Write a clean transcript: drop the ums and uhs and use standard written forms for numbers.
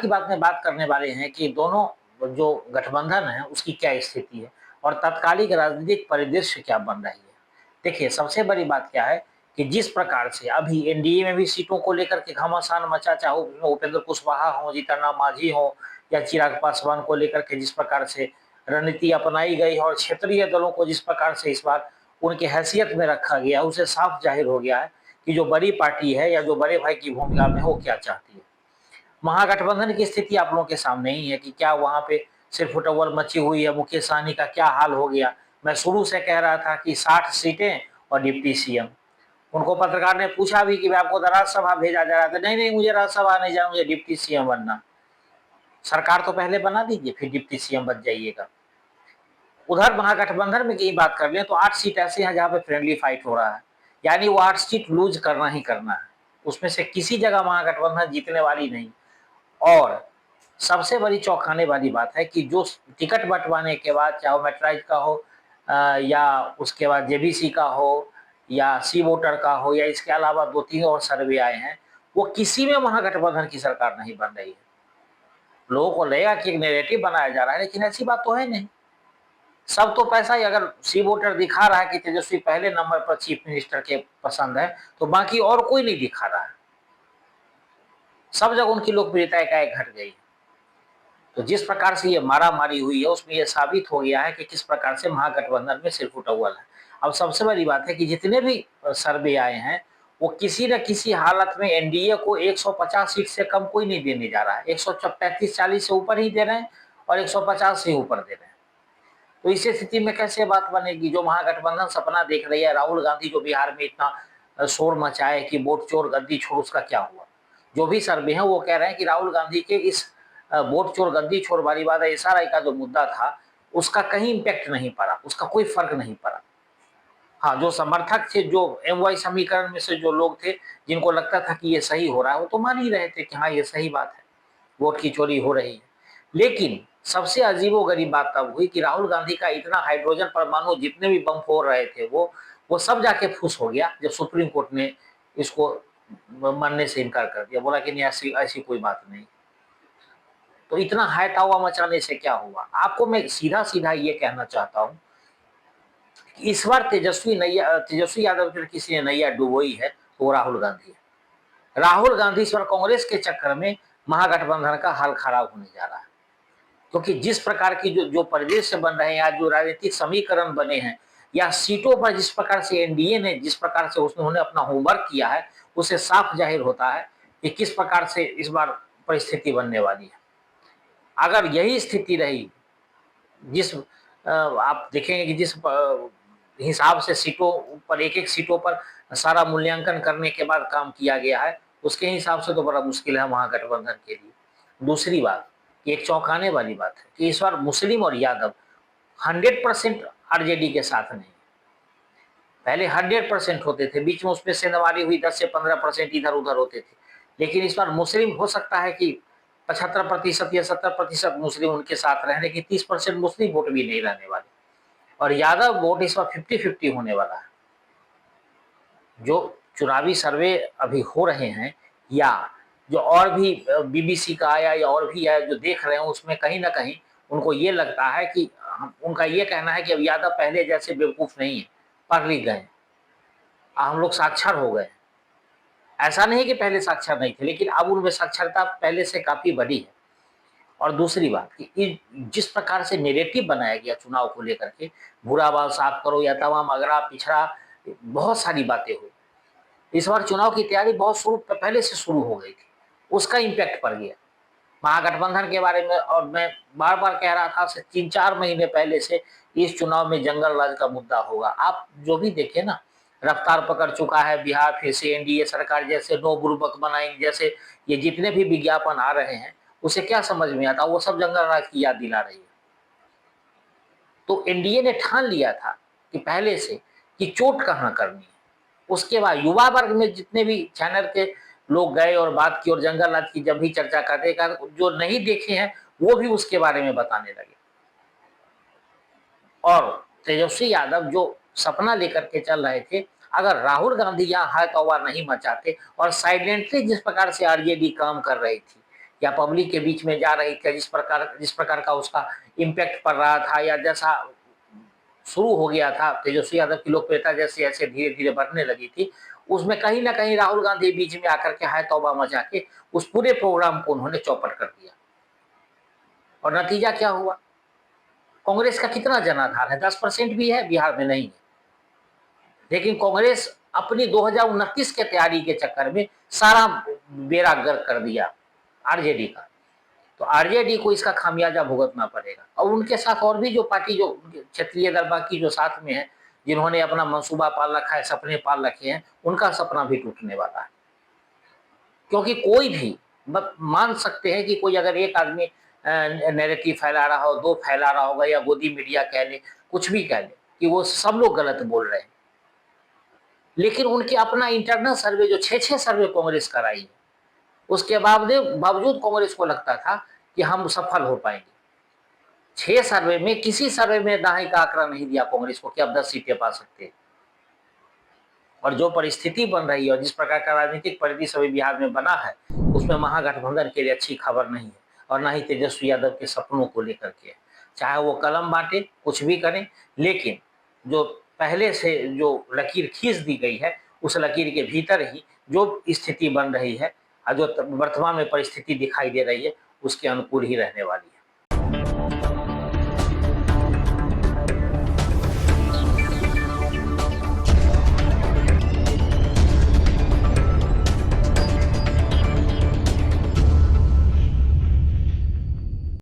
की बात में बात करने वाले हैं कि दोनों जो गठबंधन है उसकी क्या स्थिति है और तात्कालिक राजनीतिक परिदृश्य क्या बन रही है। देखिए, सबसे बड़ी बात क्या है कि जिस प्रकार से अभी एनडीए में भी सीटों को लेकर के घमासान मचा, चाहे उपेंद्र कुशवाहा हो, जीतनराम मांझी हो या चिराग पासवान को लेकर के जिस प्रकार से रणनीति अपनाई गई और क्षेत्रीय दलों को जिस प्रकार से इस बार उनकी हैसियत में रखा गया, उसे साफ जाहिर हो गया है कि जो बड़ी पार्टी है या जो बड़े भाई की भूमिका में है वो क्या चाहती है। महागठबंधन की स्थिति आप लोगों के सामने ही है कि क्या वहां पे सिर्फ उटव्वल मची हुई है, मुकेश सहनी का क्या हाल हो गया। मैं शुरू से कह रहा था कि 60 सीटें और डिप्टी सीएम। उनको पत्रकार ने पूछा भी कि आपको तो राज्यसभा भेजा जा रहा था, नहीं नहीं मुझे राज्यसभा नहीं जाना, मुझे डिप्टी सीएम बनना। सरकार तो पहले बना दीजिए फिर डिप्टी सीएम बन जाइएगा। उधर महागठबंधन में की बात कर ले तो 8 सीट ऐसे हैं जहां पे फ्रेंडली फाइट हो रहा है, यानी वो 8 सीट लूज करना ही करना है। उसमें से किसी जगह महागठबंधन जीतने वाली नहीं। और सबसे बड़ी चौंकाने वाली बात है कि जो टिकट बंटवाने के बाद, चाहे मेट्राइज का हो या उसके बाद जेबीसी का हो या सी वोटर का हो या इसके अलावा 2-3 और सर्वे आए हैं, वो किसी में महागठबंधन की सरकार नहीं बन रही है। लोगों को लगेगा कि एक नैरेटिव बनाया जा रहा है, लेकिन ऐसी बात तो है नहीं। सब तो पैसा ही, अगर सी वोटर दिखा रहा है कि तेजस्वी पहले नंबर पर चीफ मिनिस्टर के पसंद है, तो बाकी और कोई नहीं दिखा रहा है। सब जगह उनकी लोकप्रियता एकाएक घट गई। तो जिस प्रकार से ये मारामारी हुई है उसमें ये साबित हो गया है कि किस प्रकार से महागठबंधन में सिर्फ उटव्वल है। अब सबसे बड़ी बात है कि जितने भी सर्वे आए हैं वो किसी न किसी हालत में एनडीए को 150 सीट से कम कोई नहीं देने जा रहा है। 135-40 से ऊपर ही दे रहे हैं और 150 से ऊपर दे रहे हैं। तो इस स्थिति में कैसे बात बनेगी। जो महागठबंधन सपना देख रही है, राहुल गांधी जो बिहार में इतना शोर मचाए कि वोट चोर गद्दी छोड़, उसका क्या हुआ। जो भी सर्वे हैं वो कह रहे हैं कि राहुल गांधी के इस वोट चोर गद्दी छोर वाली बात है, एसआरआई का जो मुद्दा था उसका कहीं इम्पैक्ट नहीं पड़ा, उसका कोई फर्क नहीं पड़ा। हाँ, जो समर्थक थे, जो एमवाई समीकरण में से जो लोग थे जिनको लगता था कि ये सही हो रहा है, वो तो मान ही रहे थे कि हाँ ये सही बात है, वोट की चोरी हो रही है। लेकिन सबसे अजीबोगरीब बात तब हुई कि राहुल गांधी का इतना हाइड्रोजन परमाणु, जितने भी बम फोड़ रहे थे वो सब जाके फुस हो गया जब सुप्रीम कोर्ट ने इसको मानने से इनकार कर दिया। बोला कि नहीं, ऐसी ऐसी कोई बात नहीं। तो इतना हायतावा मचाने से क्या हुआ। आपको मैं सीधा सीधा ये कहना चाहता हूं कि इस बार तेजस्वी यादव की किसी ने नैया डुबोई है तो वो राहुल गांधी है। राहुल गांधी इस बार कांग्रेस के चक्कर में महागठबंधन का हाल खराब होने जा रहा है। क्योंकि जिस प्रकार की जो परिदृश्य बन रहे हैं, आज जो राजनीतिक समीकरण बने हैं, या सीटों पर जिस प्रकार से एनडीए ने जिस प्रकार से उन्होंने अपना होमवर्क किया है, उससे साफ जाहिर होता है कि किस प्रकार से इस बार परिस्थिति बनने वाली है। अगर यही स्थिति रही, जिस आप देखेंगे कि जिस हिसाब से सीटों पर, एक एक सीटों पर सारा मूल्यांकन करने के बाद काम किया गया है, उसके हिसाब से तो बड़ा मुश्किल है महागठबंधन के लिए। दूसरी बात, एक चौंकाने वाली बात है कि इस बार मुस्लिम और यादव 100% आरजेडी के साथ नहीं। पहले 100% होते थे, बीच में उसमें सेंधमारी हुई, 10 से 15% इधर उधर होते थे। लेकिन इस बार मुस्लिम हो सकता है कि 75% या 70% मुस्लिम उनके साथ रहे, लेकिन 30% मुस्लिम वोट भी नहीं रहने वाले। और यादव वोट इस बार 50-50 होने वाला है। जो चुनावी सर्वे अभी हो रहे हैं या जो और भी बीबीसी का आया या और भी आया जो देख रहे हैं, उसमें कहीं ना कहीं उनको ये लगता है कि उनका ये कहना है कि अब यादव पहले जैसे बेवकूफ नहीं है, पढ़ लिख गए, हम लोग साक्षर हो गए। ऐसा नहीं कि पहले साक्षर नहीं थे, लेकिन अब उनमें साक्षरता पहले से काफी बढ़ी है। और दूसरी बात कि जिस प्रकार से नेरेटिव बनाया गया चुनाव को लेकर के, बुरा बाल साफ करो या तमाम अगड़ा पिछड़ा, बहुत सारी बातें हुई। इस बार चुनाव की तैयारी बहुत पहले से शुरू हो गई थी, उसका इम्पैक्ट पड़ गया महागठबंधन के बारे में। और मैं बार बार कह रहा था 3-4 महीने पहले से इस चुनाव में जंगल राज का मुद्दा होगा। आप जो भी देखे ना, रफ्तार पकड़ चुका है बिहार, फिर से एनडीए सरकार जैसे, नो बुर्बक बनाएंगे जैसे, ये जितने भी विज्ञापन आ रहे हैं उसे क्या समझ में आता, वो सब जंगल राज की याद दिला रही है। तो एनडीए ने ठान लिया था कि पहले से कि चोट कहाँ करनी है। उसके बाद युवा वर्ग में जितने भी चैनल के लोग गए और बात की, और जंगल राज की जब भी चर्चा करते, जो नहीं देखे हैं वो भी उसके बारे में बताने लगे। और तेजस्वी यादव जो सपना लेकर के चल रहे थे, अगर राहुल गांधी यहाँ हाथ नहीं मचाते और साइलेंटली जिस प्रकार से आरजेडी काम कर रही थी या पब्लिक के बीच में जा रही थी, जिस प्रकार का उसका इम्पैक्ट पड़ रहा था, या जैसा शुरू हो गया था तेजस्वी यादव की लोकप्रियता जैसे ऐसे धीरे धीरे बढ़ने लगी थी, उसमें कहीं ना कहीं राहुल गांधी बीच में आकर के हाय तौबा मचा के उस पूरे प्रोग्राम को उन्होंने चौपट कर दिया। और नतीजा क्या हुआ? कांग्रेस का कितना जनाधार है? 10% भी है, बिहार में नहीं है। लेकिन कांग्रेस अपनी 2029 के तैयारी के चक्कर में सारा बेड़ा गर्क कर दिया आरजेडी का। तो आरजेडी को इसका खामियाजा भुगतना पड़ेगा। और उनके साथ और भी जो पार्टी, जो क्षेत्रीय दल बाकी जो साथ में है, जिन्होंने अपना मंसूबा पाल रखा है, सपने पाल रखे हैं, उनका सपना भी टूटने वाला है। क्योंकि कोई भी मान सकते हैं कि कोई अगर एक आदमी नैरेटिव फैला रहा हो, दो फैला रहा होगा, या गोदी मीडिया कह ले, कुछ भी कह ले, कि वो सब लोग गलत बोल रहे हैं। लेकिन उनके अपना इंटरनल सर्वे, जो 6 सर्वे कांग्रेस कराई है, उसके बावजूद कांग्रेस को लगता था कि हम सफल हो पाएंगे। 6 सर्वे में किसी सर्वे में दाएं का आंकड़ा नहीं दिया कांग्रेस को कि आप 10 सीटें पा सकते हैं। और जो परिस्थिति बन रही है और जिस प्रकार का राजनीतिक परिदृश्य अभी बिहार में बना है, उसमें महागठबंधन के लिए अच्छी खबर नहीं है, और ना ही तेजस्वी यादव के सपनों को लेकर के। चाहे वो कलम बांटे, कुछ भी करें, लेकिन जो पहले से जो लकीर खींच दी गई है, उस लकीर के भीतर ही जो स्थिति बन रही है और जो वर्तमान में परिस्थिति दिखाई दे रही है, उसके अनुकूल ही रहने वाली है।